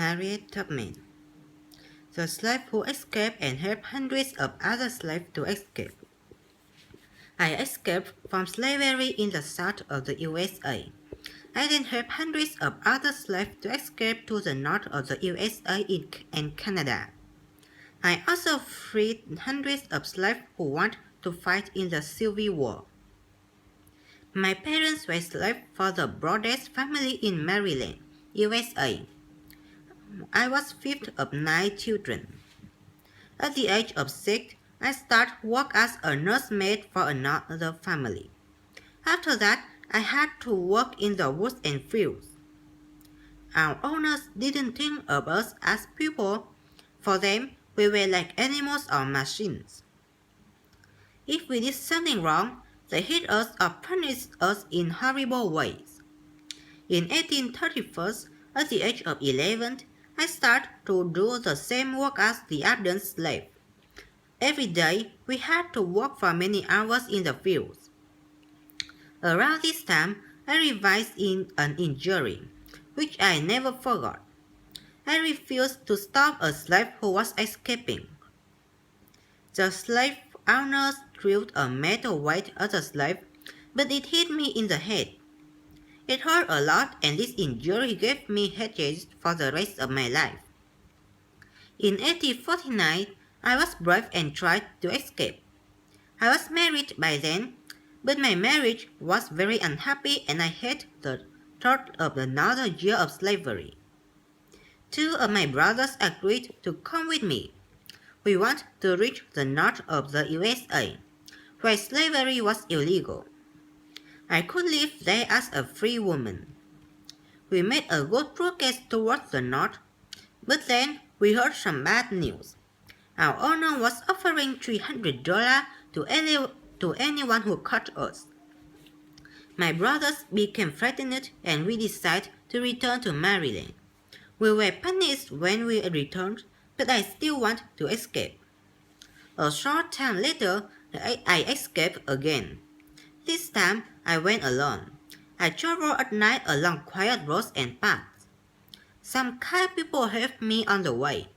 Harriet Tubman. The slave who escaped and helped hundreds of other slaves to escape. I escaped from slavery in the south of the USA. I then helped hundreds of other slaves to escape to the north of the USA and Canada. I also freed hundreds of slaves who wanted to fight in the Civil War. My parents were slaves for the Brothers family in Maryland, USA. I was fifth of 9 children. At the age of 6, I started work as a nursemaid for another family. After that, I had to work in the woods and fields. Our owners didn't think of us as people. For them, we were like animals or machines. If we did something wrong, they hit us or punished us in horrible ways. In 1831, at the age of 11, I started to do the same work as the other slaves. Every day, we had to work for many hours in the fields. Around this time, I revised in an injury, which I never forgot. I refused to stop a slave who was escaping. The slave owners threw a metal weight at the slave, but it hit me in the head. It hurt a lot, and this injury gave me headaches for the rest of my life. In 1849, I was brave and tried to escape. I was married by then, but my marriage was very unhappy and I hated the thought of another year of slavery. 2 of my brothers agreed to come with me. We wanted to reach the north of the USA, where slavery was illegal. I could live there as a free woman. We made a good progress towards the north, but then we heard some bad news. Our owner was offering $300 to anyone who caught us. My brothers became frightened and we decided to return to Maryland. We were punished when we returned, but I still want to escape. A short time later, I escaped again. This time, I went alone. I traveled at night along quiet roads and paths. Some kind people helped me on the way.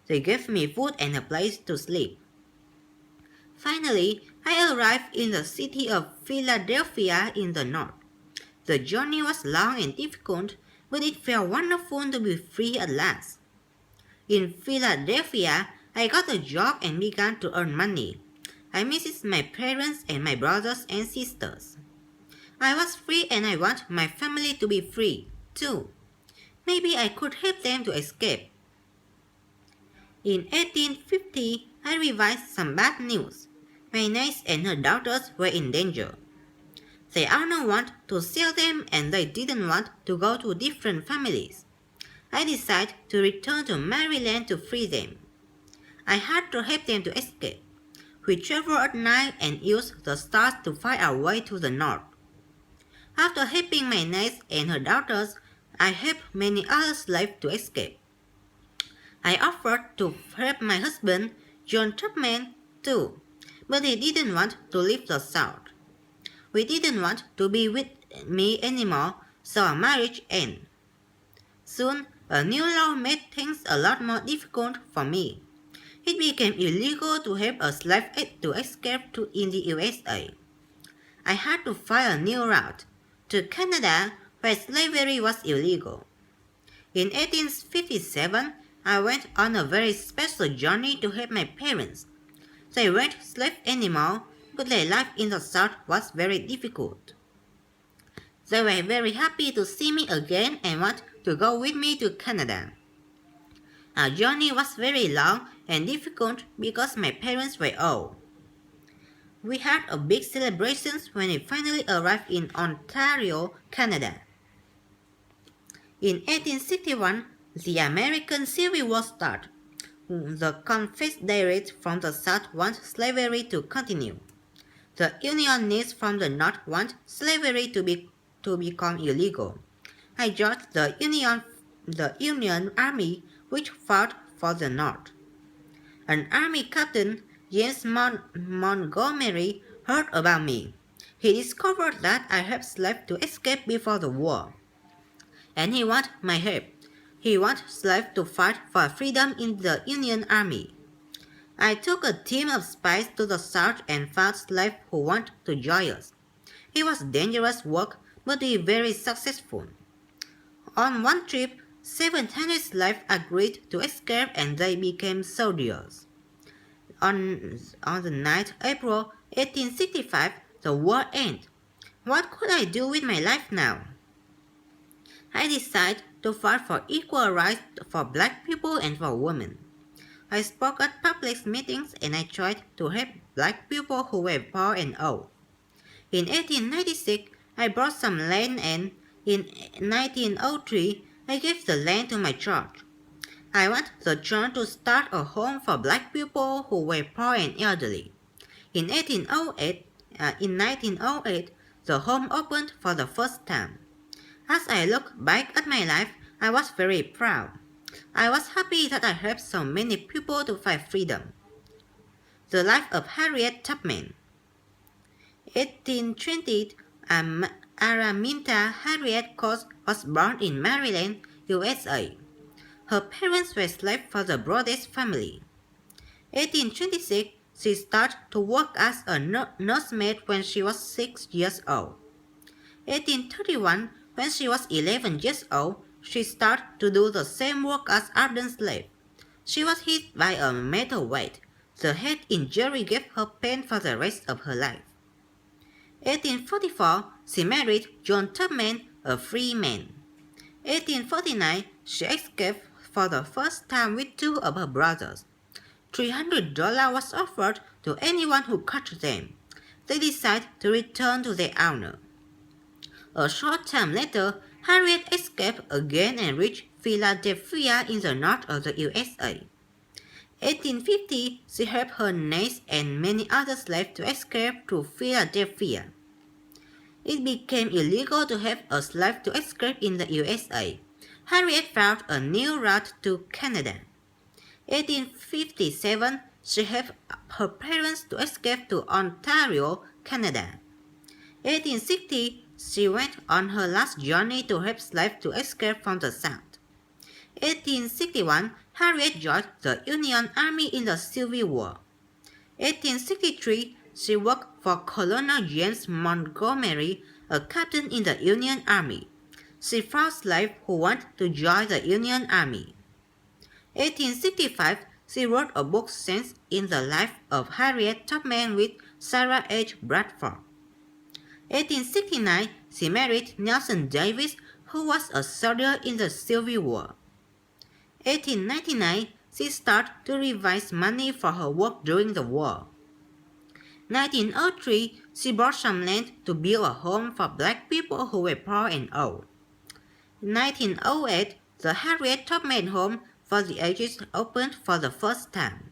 They gave me food and a place to sleep. Finally, I arrived in the city of Philadelphia in the north. The journey was long and difficult, but it felt wonderful to be free at last. In Philadelphia, I got a job and began to earn money. I missed my parents and my brothers and sisters. I was free and I want my family to be free, too. Maybe I could help them to escape. In 1850, I revised some bad news. My niece and her daughters were in danger. The owner wanted to sell them and they didn't want to go to different families. I decided to return to Maryland to free them. I had to help them to escape. We traveled at night and used the stars to find our way to the north. After helping my niece and her daughters, I helped many other slaves to escape. I offered to help my husband, John Tubman, too, but he didn't want to leave the South. We didn't want to be with me anymore, so our marriage ended. Soon, a new law made things a lot more difficult for me. It became illegal to help a slave to escape in the USA. I had to find a new route to Canada, where slavery was illegal. In 1857, I went on a very special journey to help my parents. They weren't slaves anymore, but their life in the South was very difficult. They were very happy to see me again and wanted to go with me to Canada. Our journey was very long and difficult because my parents were old. We had a big celebration when we finally arrived in Ontario, Canada. In 1861, the American Civil War started. The Confederates from the South want slavery to continue. The Unionists from the North want slavery to become illegal. I joined the Union Army, which fought for the North. An army captain, James Montgomery, heard about me. He discovered that I helped slaves to escape before the war, and he wanted my help. He wanted slaves to fight for freedom in the Union Army. I took a team of spies to the south and found slaves who wanted to join us. It was dangerous work, but we were very successful. On one trip, 700 slaves agreed to escape and they became soldiers. On the 9th April 1865, the war ended. What could I do with my life now? I decided to fight for equal rights for black people and for women. I spoke at public meetings and I tried to help black people who were poor and old. In 1896, I bought some land and in 1903, I gave the land to my church. I want the church to start a home for black people who were poor and elderly. In 1908, the home opened for the first time. As I look back at my life, I was very proud. I was happy that I helped so many people to fight freedom. The life of Harriet Tubman. 1820, Araminta Harriet Cox was born in Maryland, USA. Her parents were slaves for the Brothers family. 1826, she started to work as a nursemaid when she was 6 years old. 1831, when she was 11 years old, she started to do the same work as ardent slave. She was hit by a metal weight. The head injury gave her pain for the rest of her life. 1844, she married John Tubman, a free man. 1849, she escaped for the first time with two of her brothers. $300 was offered to anyone who caught them. They decided to return to their owner. A short time later, Harriet escaped again and reached Philadelphia in the north of the USA. 1850, she helped her niece and many other slaves to escape to Philadelphia. It became illegal to have a slave to escape in the USA. Harriet found a new route to Canada. 1857, she helped her parents to escape to Ontario, Canada. 1860, she went on her last journey to help slaves to escape from the South. 1861, Harriet joined the Union Army in the Civil War. 1863, she worked for Colonel James Montgomery, a captain in the Union Army. She found slaves who wanted to join the Union Army. 1865, she wrote a book set in the life of Harriet Tubman with Sarah H. Bradford. 1869, she married Nelson Davis, who was a soldier in the Civil War. 1899, she started to raise money for her work during the war. 1903, she bought some land to build a home for black people who were poor and old. 1908, the Harriet Tubman Home for the Aged opened for the first time.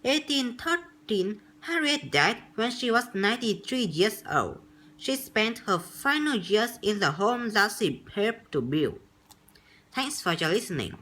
1813, Harriet died when she was 93 years old. She spent her final years in the home that she helped to build. Thanks for your listening.